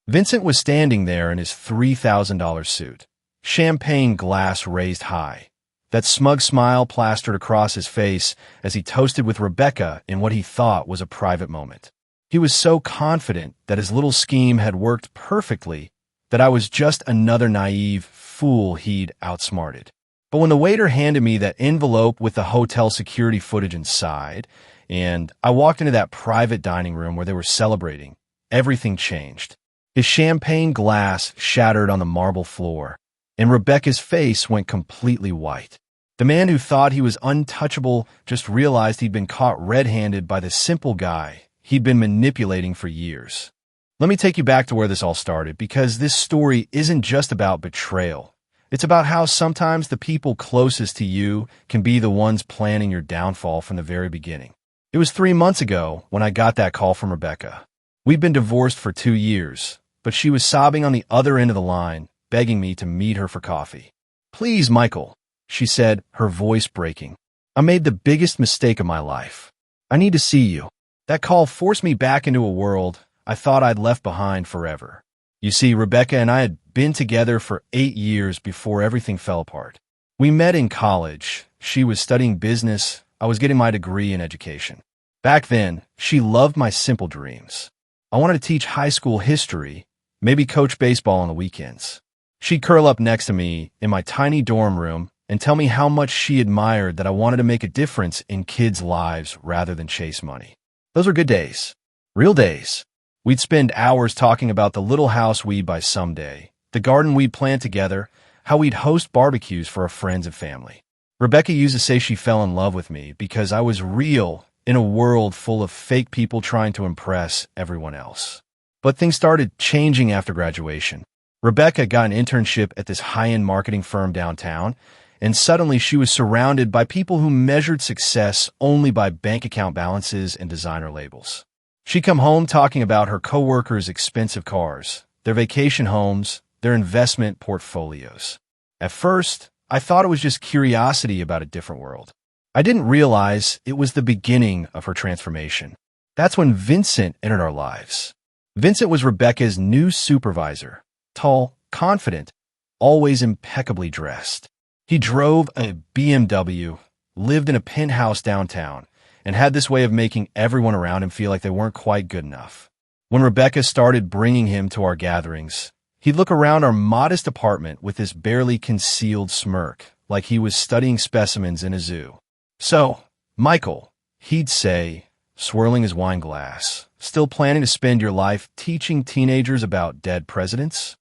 Vincent was standing there in his $3,000 suit, champagne glass raised high, that smug smile plastered across his face as he toasted with Rebecca in what he thought was a private moment. He was so confident that his little scheme had worked perfectly that I was just another naive fool he'd outsmarted. But when the waiter handed me that envelope with the hotel security footage inside, and I walked into that private dining room where they were celebrating, everything changed. His champagne glass shattered on the marble floor, and Rebecca's face went completely white. The man who thought he was untouchable just realized he'd been caught red-handed by the simple guy he'd been manipulating for years. Let me take you back to where this all started, because this story isn't just about betrayal. It's about how sometimes the people closest to you can be the ones planning your downfall from the very beginning. It was 3 months ago when I got that call from Rebecca. We'd been divorced for 2 years, but she was sobbing on the other end of the line, begging me to meet her for coffee. "Please, Michael," she said, her voice breaking. "I made the biggest mistake of my life. I need to see you." That call forced me back into a world I thought I'd left behind forever. You see, Rebecca and I had been together for 8 years before everything fell apart. We met in college. She was studying business. I was getting my degree in education. Back then, she loved my simple dreams. I wanted to teach high school history, maybe coach baseball on the weekends. She'd curl up next to me in my tiny dorm room and tell me how much she admired that I wanted to make a difference in kids' lives rather than chase money. Those were good days. Real days. We'd spend hours talking about the little house we'd buy someday, the garden we'd plant together, how we'd host barbecues for our friends and family. Rebecca used to say she fell in love with me because I was real in a world full of fake people trying to impress everyone else. But things started changing after graduation. Rebecca got an internship at this high-end marketing firm downtown, and suddenly she was surrounded by people who measured success only by bank account balances and designer labels. She'd come home talking about her coworkers' expensive cars, their vacation homes, their investment portfolios. At first, I thought it was just curiosity about a different world. I didn't realize it was the beginning of her transformation. That's when Vincent entered our lives. Vincent was Rebecca's new supervisor, tall, confident, always impeccably dressed. He drove a BMW, lived in a penthouse downtown, and had this way of making everyone around him feel like they weren't quite good enough. When Rebecca started bringing him to our gatherings, he'd look around our modest apartment with this barely concealed smirk, like he was studying specimens in a zoo. "So, Michael," he'd say, swirling his wine glass, "still planning to spend your life teaching teenagers about dead presidents?"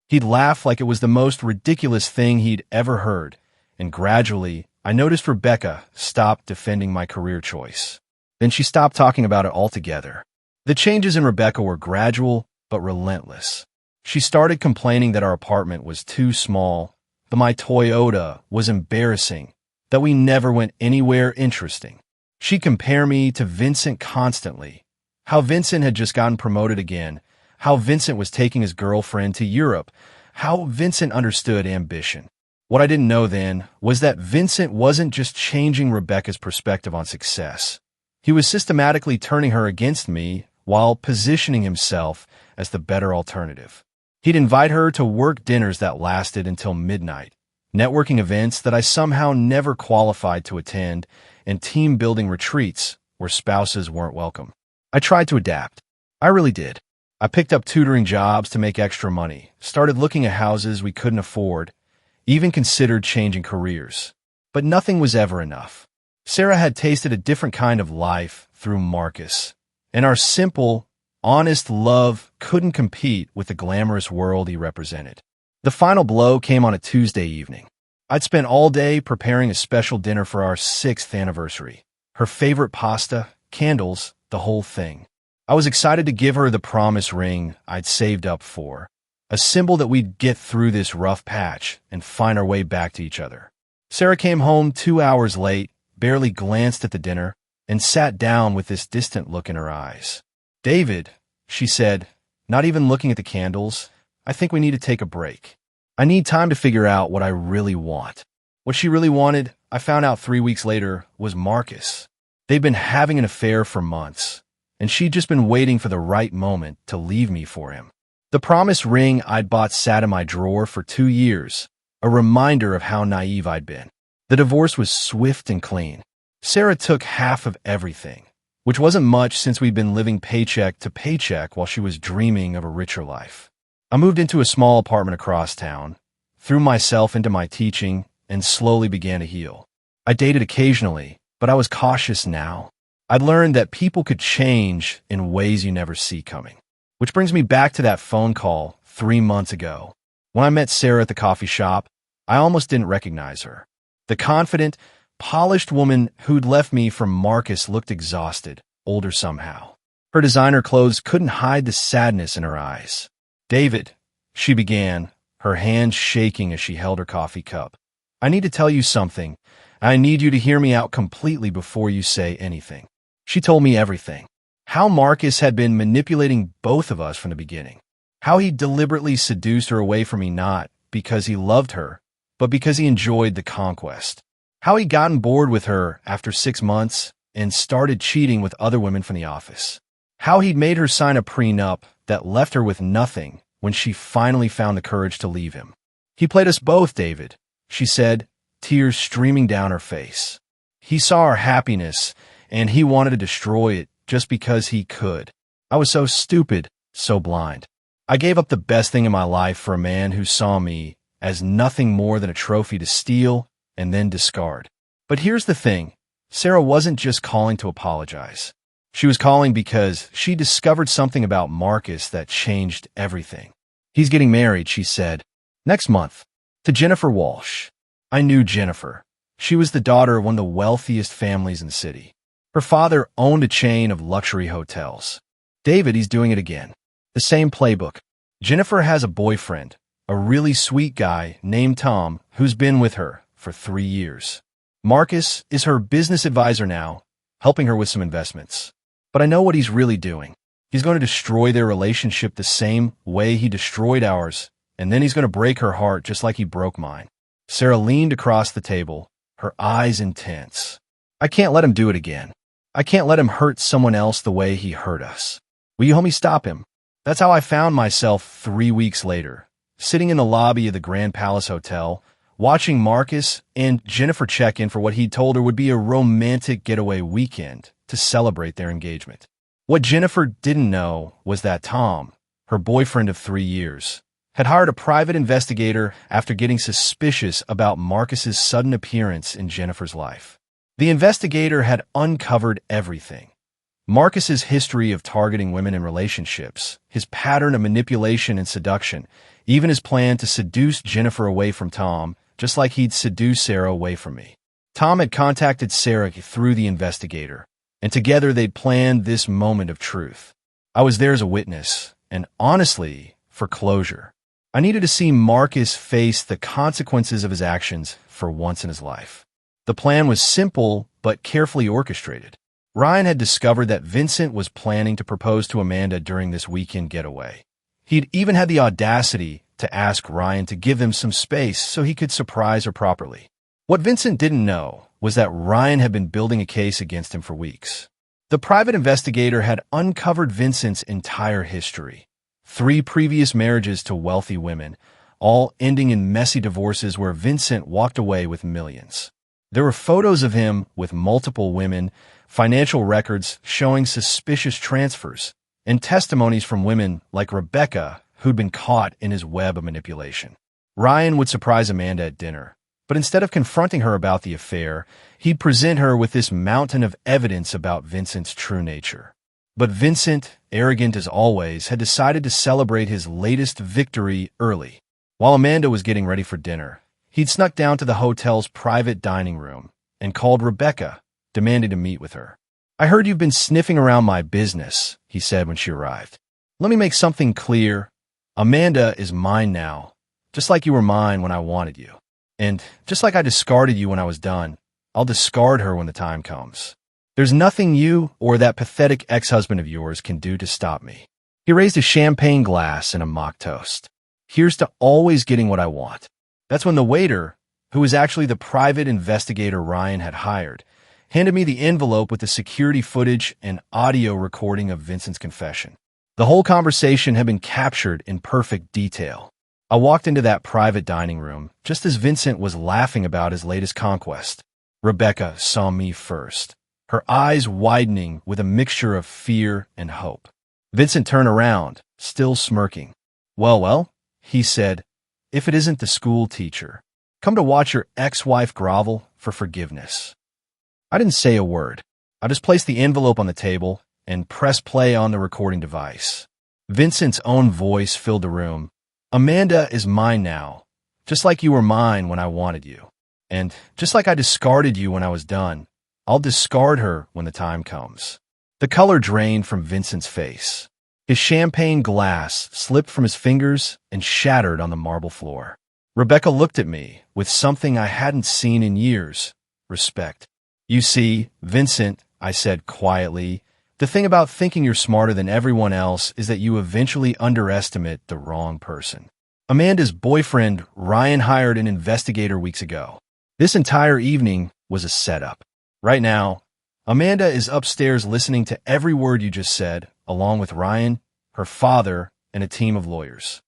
He'd laugh like it was the most ridiculous thing he'd ever heard, and gradually, I noticed Rebecca stopped defending my career choice. Then she stopped talking about it altogether. The changes in Rebecca were gradual but relentless. She started complaining that our apartment was too small, that my Toyota was embarrassing, that we never went anywhere interesting. She'd compare me to Vincent constantly, how Vincent had just gotten promoted again, how Vincent was taking his girlfriend to Europe, how Vincent understood ambition. What I didn't know then was that Vincent wasn't just changing Rebecca's perspective on success. He was systematically turning her against me while positioning himself as the better alternative. He'd invite her to work dinners that lasted until midnight, networking events that I somehow never qualified to attend, and team-building retreats where spouses weren't welcome. I tried to adapt. I really did. I picked up tutoring jobs to make extra money, started looking at houses we couldn't afford, even considered changing careers. But nothing was ever enough. Sarah had tasted a different kind of life through Marcus, and our simple, honest love couldn't compete with the glamorous world he represented. The final blow came on a Tuesday evening. I'd spent all day preparing a special dinner for our 6th anniversary. Her favorite pasta, candles, the whole thing. I was excited to give her the promise ring I'd saved up for, a symbol that we'd get through this rough patch and find our way back to each other. Sarah came home 2 hours late, barely glanced at the dinner, and sat down with this distant look in her eyes. "David," she said, not even looking at the candles, "I think we need to take a break. I need time to figure out what I really want." What she really wanted, I found out 3 weeks later, was Marcus. They'd been having an affair for months, and she'd just been waiting for the right moment to leave me for him. The promise ring I'd bought sat in my drawer for 2 years, a reminder of how naive I'd been. The divorce was swift and clean. Sarah took half of everything, which wasn't much since we'd been living paycheck to paycheck while she was dreaming of a richer life. I moved into a small apartment across town, threw myself into my teaching, and slowly began to heal. I dated occasionally, but I was cautious now. I'd learned that people could change in ways you never see coming. Which brings me back to that phone call 3 months ago. When I met Sarah at the coffee shop, I almost didn't recognize her. The confident, polished woman who'd left me for Marcus looked exhausted, older somehow. Her designer clothes couldn't hide the sadness in her eyes. "David," she began, her hands shaking as she held her coffee cup. "I need to tell you something. I need you to hear me out completely before you say anything." She told me everything. How Marcus had been manipulating both of us from the beginning. How he deliberately seduced her away from me not because he loved her, but because he enjoyed the conquest. How he'd gotten bored with her after 6 months and started cheating with other women from the office. How he'd made her sign a prenup that left her with nothing when she finally found the courage to leave him. "He played us both, David," she said, tears streaming down her face. "He saw our happiness, and he wanted to destroy it just because he could. I was so stupid, so blind. I gave up the best thing in my life for a man who saw me as nothing more than a trophy to steal and then discard." But here's the thing. Sarah wasn't just calling to apologize. She was calling because she discovered something about Marcus that changed everything. "He's getting married," she said, "next month, to Jennifer Walsh." I knew Jennifer. She was the daughter of one of the wealthiest families in the city. Her father owned a chain of luxury hotels. "David, he's doing it again. The same playbook. Jennifer has a boyfriend, a really sweet guy named Tom, who's been with her for 3 years. Marcus is her business advisor now, helping her with some investments. But I know what he's really doing. He's going to destroy their relationship the same way he destroyed ours, and then he's going to break her heart just like he broke mine." Sarah leaned across the table, her eyes intense. "I can't let him do it again. I can't let him hurt someone else the way he hurt us. Will you help me stop him?" That's how I found myself 3 weeks later, sitting in the lobby of the Grand Palace Hotel, watching Marcus and Jennifer check in for what he'd told her would be a romantic getaway weekend to celebrate their engagement. What Jennifer didn't know was that Tom, her boyfriend of 3 years, had hired a private investigator after getting suspicious about Marcus's sudden appearance in Jennifer's life. The investigator had uncovered everything. Marcus's history of targeting women in relationships, his pattern of manipulation and seduction, even his plan to seduce Jennifer away from Tom, just like he'd seduce Sarah away from me. Tom had contacted Sarah through the investigator, and together they'd planned this moment of truth. I was there as a witness, and honestly, for closure. I needed to see Marcus face the consequences of his actions for once in his life. The plan was simple, but carefully orchestrated. Ryan had discovered that Vincent was planning to propose to Amanda during this weekend getaway. He'd even had the audacity to ask Ryan to give them some space so he could surprise her properly. What Vincent didn't know was that Ryan had been building a case against him for weeks. The private investigator had uncovered Vincent's entire history. 3 previous marriages to wealthy women, all ending in messy divorces where Vincent walked away with millions. There were photos of him with multiple women, financial records showing suspicious transfers, and testimonies from women like Rebecca who'd been caught in his web of manipulation. Ryan would surprise Amanda at dinner, but instead of confronting her about the affair, he'd present her with this mountain of evidence about Vincent's true nature. But Vincent, arrogant as always, had decided to celebrate his latest victory early. While Amanda was getting ready for dinner, he'd snuck down to the hotel's private dining room and called Rebecca, demanding to meet with her. "I heard you've been sniffing around my business," he said when she arrived. "Let me make something clear. Amanda is mine now, just like you were mine when I wanted you. And just like I discarded you when I was done, I'll discard her when the time comes. There's nothing you or that pathetic ex-husband of yours can do to stop me." He raised a champagne glass in a mock toast. "Here's to always getting what I want." That's when the waiter, who was actually the private investigator Ryan had hired, handed me the envelope with the security footage and audio recording of Vincent's confession. The whole conversation had been captured in perfect detail. I walked into that private dining room just as Vincent was laughing about his latest conquest. Rebecca saw me first, her eyes widening with a mixture of fear and hope. Vincent turned around, still smirking. Well, he said, if it isn't the school teacher. Come to watch your ex-wife grovel for forgiveness. I didn't say a word. I just placed the envelope on the table and pressed play on the recording device. Vincent's own voice filled the room. Amanda is mine now, just like you were mine when I wanted you. And just like I discarded you when I was done, I'll discard her when the time comes. The color drained from Vincent's face. His champagne glass slipped from his fingers and shattered on the marble floor. Rebecca looked at me with something I hadn't seen in years, respect. You see, Vincent, I said quietly, the thing about thinking you're smarter than everyone else is that you eventually underestimate the wrong person. Amanda's boyfriend, Ryan, hired an investigator weeks ago. This entire evening was a setup. Right now, Amanda is upstairs listening to every word you just said, along with Ryan, her father, and a team of lawyers.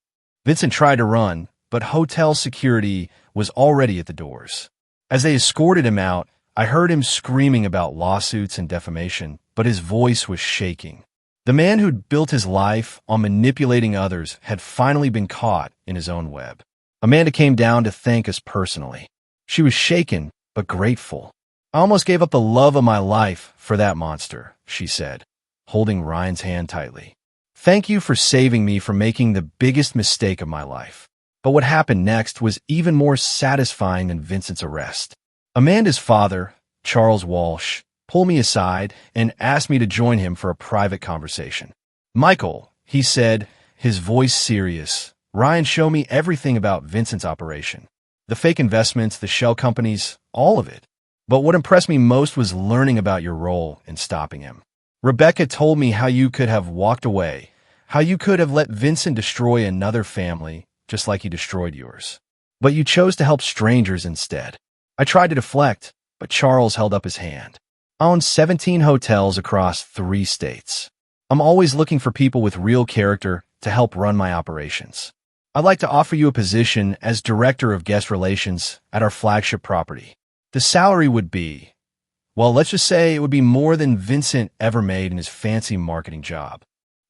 Vincent tried to run, but hotel security was already at the doors. As they escorted him out, I heard him screaming about lawsuits and defamation, but his voice was shaking. The man who'd built his life on manipulating others had finally been caught in his own web. Amanda came down to thank us personally. She was shaken, but grateful. I almost gave up the love of my life for that monster, she said, holding Ryan's hand tightly. Thank you for saving me from making the biggest mistake of my life. But what happened next was even more satisfying than Vincent's arrest. Amanda's father, Charles Walsh, pulled me aside and asked me to join him for a private conversation. Michael, he said, his voice serious, Ryan showed me everything about Vincent's operation. The fake investments, the shell companies, all of it. But what impressed me most was learning about your role in stopping him. Rebecca told me how you could have walked away, how you could have let Vincent destroy another family, just like he destroyed yours. But you chose to help strangers instead. I tried to deflect, but Charles held up his hand. I own 17 hotels across 3 states. I'm always looking for people with real character to help run my operations. I'd like to offer you a position as Director of Guest Relations at our flagship property. The salary would be, well, let's just say it would be more than Vincent ever made in his fancy marketing job.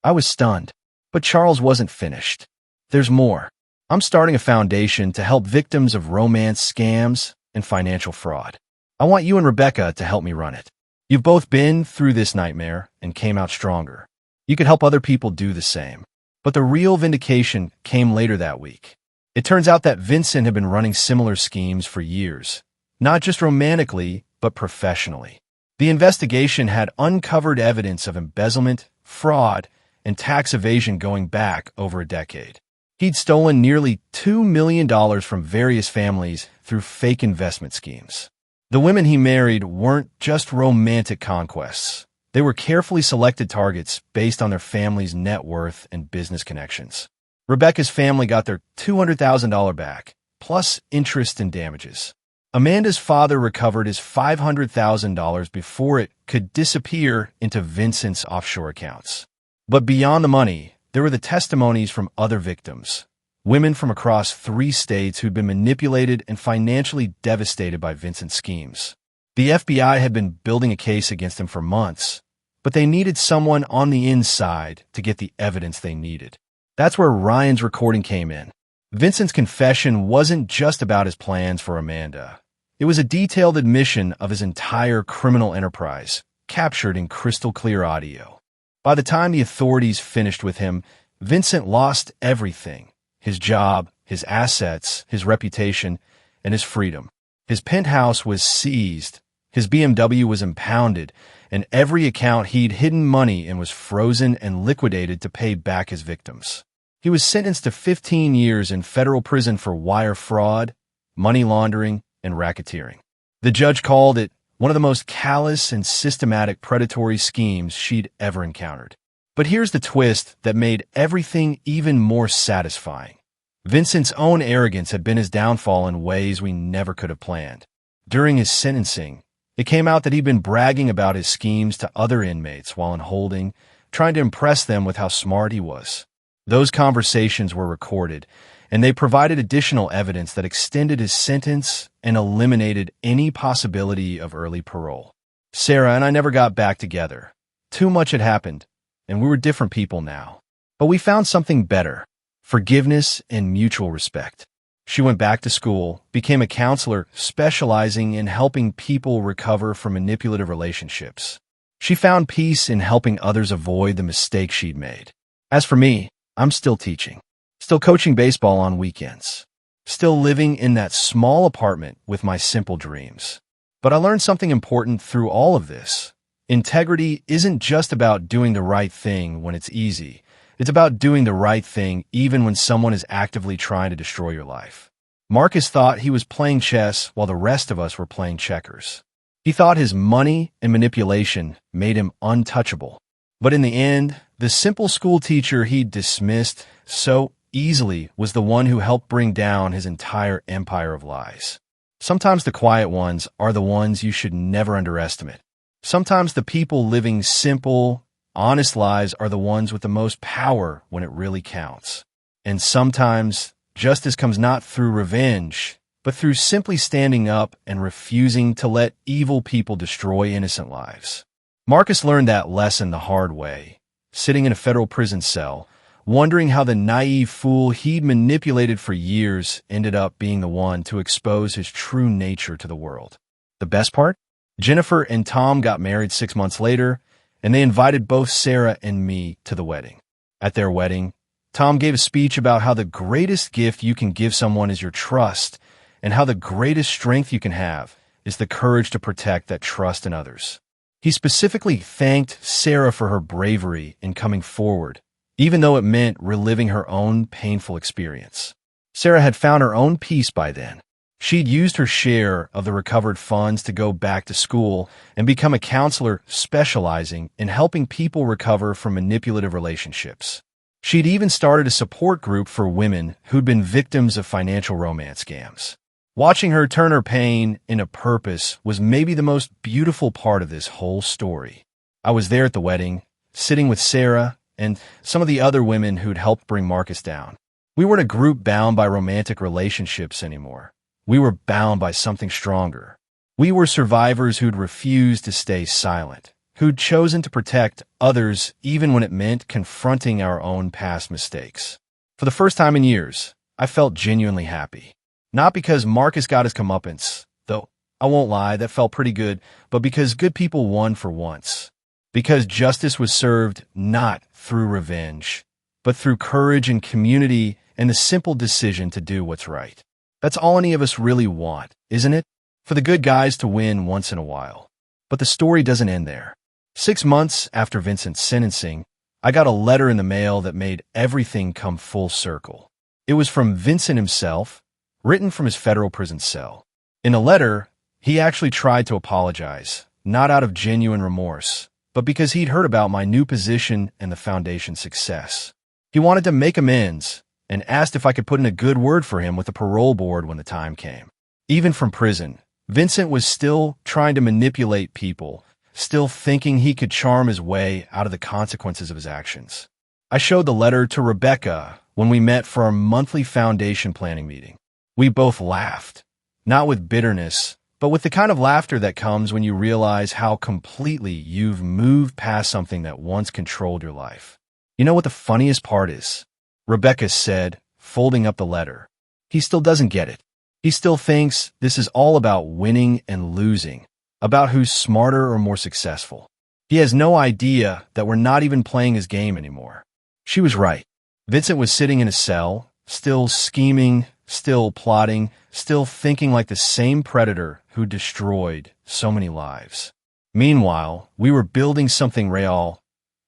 I was stunned, but Charles wasn't finished. There's more. I'm starting a foundation to help victims of romance scams and financial fraud. I want you and Rebecca to help me run it. You've both been through this nightmare and came out stronger. You could help other people do the same. But the real vindication came later that week. It turns out that Vincent had been running similar schemes for years, not just romantically, but professionally. The investigation had uncovered evidence of embezzlement, fraud, and tax evasion going back over a decade. He'd stolen nearly $2 million from various families through fake investment schemes. The women he married weren't just romantic conquests. They were carefully selected targets based on their family's net worth and business connections. Rebecca's family got their $200,000 back, plus interest and damages. Amanda's father recovered his $500,000 before it could disappear into Vincent's offshore accounts. But beyond the money, there were the testimonies from other victims, women from across 3 states who'd been manipulated and financially devastated by Vincent's schemes. The FBI had been building a case against him for months, but they needed someone on the inside to get the evidence they needed. That's where Ryan's recording came in. Vincent's confession wasn't just about his plans for Amanda. It was a detailed admission of his entire criminal enterprise, captured in crystal clear audio. By the time the authorities finished with him, Vincent lost everything: his job, his assets, his reputation, and his freedom. His penthouse was seized, his BMW was impounded, and every account he'd hidden money in was frozen and liquidated to pay back his victims. He was sentenced to 15 years in federal prison for wire fraud, money laundering, and racketeering. The judge called it one of the most callous and systematic predatory schemes she'd ever encountered. But here's the twist that made everything even more satisfying. Vincent's own arrogance had been his downfall in ways we never could have planned. During his sentencing, it came out that he'd been bragging about his schemes to other inmates while in holding, trying to impress them with how smart he was. Those conversations were recorded, and they provided additional evidence that extended his sentence and eliminated any possibility of early parole. Sarah and I never got back together. Too much had happened, and we were different people now. But we found something better: forgiveness and mutual respect. She went back to school, became a counselor specializing in helping people recover from manipulative relationships. She found peace in helping others avoid the mistakes she'd made. As for me, I'm still teaching, still coaching baseball on weekends, still living in that small apartment with my simple dreams. But I learned something important through all of this. Integrity isn't just about doing the right thing when it's easy. It's about doing the right thing even when someone is actively trying to destroy your life. Marcus thought he was playing chess while the rest of us were playing checkers. He thought his money and manipulation made him untouchable. But in the end, the simple school teacher he dismissed so easily was the one who helped bring down his entire empire of lies. Sometimes the quiet ones are the ones you should never underestimate. Sometimes the people living simple, honest lives are the ones with the most power when it really counts. And sometimes justice comes not through revenge, but through simply standing up and refusing to let evil people destroy innocent lives. Marcus learned that lesson the hard way, sitting in a federal prison cell, wondering how the naive fool he'd manipulated for years ended up being the one to expose his true nature to the world. The best part? Jennifer and Tom got married 6 months later, and they invited both Sarah and me to the wedding. At their wedding, Tom gave a speech about how the greatest gift you can give someone is your trust, and how the greatest strength you can have is the courage to protect that trust in others. He specifically thanked Sarah for her bravery in coming forward, even though it meant reliving her own painful experience. Sarah had found her own peace by then. She'd used her share of the recovered funds to go back to school and become a counselor specializing in helping people recover from manipulative relationships. She'd even started a support group for women who'd been victims of financial romance scams. Watching her turn her pain into purpose was maybe the most beautiful part of this whole story. I was there at the wedding, sitting with Sarah and some of the other women who'd helped bring Marcus down. We weren't a group bound by romantic relationships anymore. We were bound by something stronger. We were survivors who'd refused to stay silent, who'd chosen to protect others even when it meant confronting our own past mistakes. For the first time in years, I felt genuinely happy. Not because Marcus got his comeuppance, though I won't lie, that felt pretty good, but because good people won for once. Because justice was served not through revenge, but through courage and community and the simple decision to do what's right. That's all any of us really want, isn't it? For the good guys to win once in a while. But the story doesn't end there. 6 months after Vincent's sentencing, I got a letter in the mail that made everything come full circle. It was from Vincent himself, written from his federal prison cell. In a letter, he actually tried to apologize, not out of genuine remorse, but because he'd heard about my new position and the foundation's success. He wanted to make amends and asked if I could put in a good word for him with the parole board when the time came. Even from prison, Vincent was still trying to manipulate people, still thinking he could charm his way out of the consequences of his actions. I showed the letter to Rebecca when we met for our monthly foundation planning meeting. We both laughed, not with bitterness, but with the kind of laughter that comes when you realize how completely you've moved past something that once controlled your life. You know what the funniest part is? Rebecca said, folding up the letter. He still doesn't get it. He still thinks this is all about winning and losing, about who's smarter or more successful. He has no idea that we're not even playing his game anymore. She was right. Vincent was sitting in a cell, still scheming, still plotting, still thinking like the same predator who destroyed so many lives. Meanwhile, we were building something real,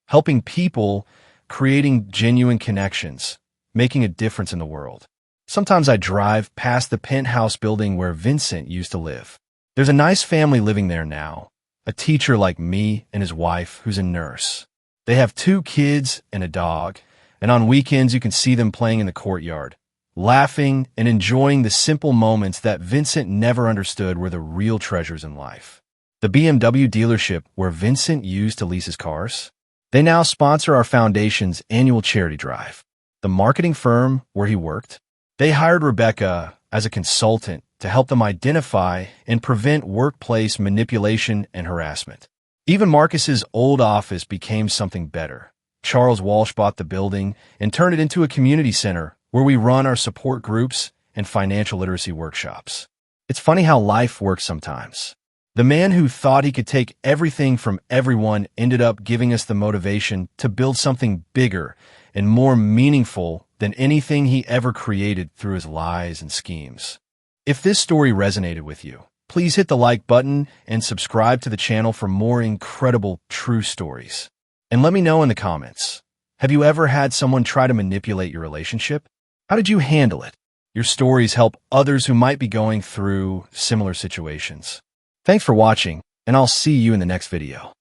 helping people, creating genuine connections, making a difference in the world. Sometimes I drive past the penthouse building where Vincent used to live. There's a nice family living there now, a teacher like me and his wife who's a nurse. They have 2 kids and a dog, and on weekends you can see them playing in the courtyard, laughing and enjoying the simple moments that Vincent never understood were the real treasures in life. The BMW dealership where Vincent used to lease his cars, They now sponsor our foundation's annual charity drive. The marketing firm where he worked, they hired Rebecca as a consultant to help them identify and prevent workplace manipulation and harassment. Even Marcus's old office became something better. Charles Walsh bought the building and turned it into a community center where we run our support groups and financial literacy workshops. It's funny how life works sometimes. The man who thought he could take everything from everyone ended up giving us the motivation to build something bigger and more meaningful than anything he ever created through his lies and schemes. If this story resonated with you, please hit the like button and subscribe to the channel for more incredible true stories. And let me know in the comments, have you ever had someone try to manipulate your relationship? How did you handle it? Your stories help others who might be going through similar situations. Thanks for watching, and I'll see you in the next video.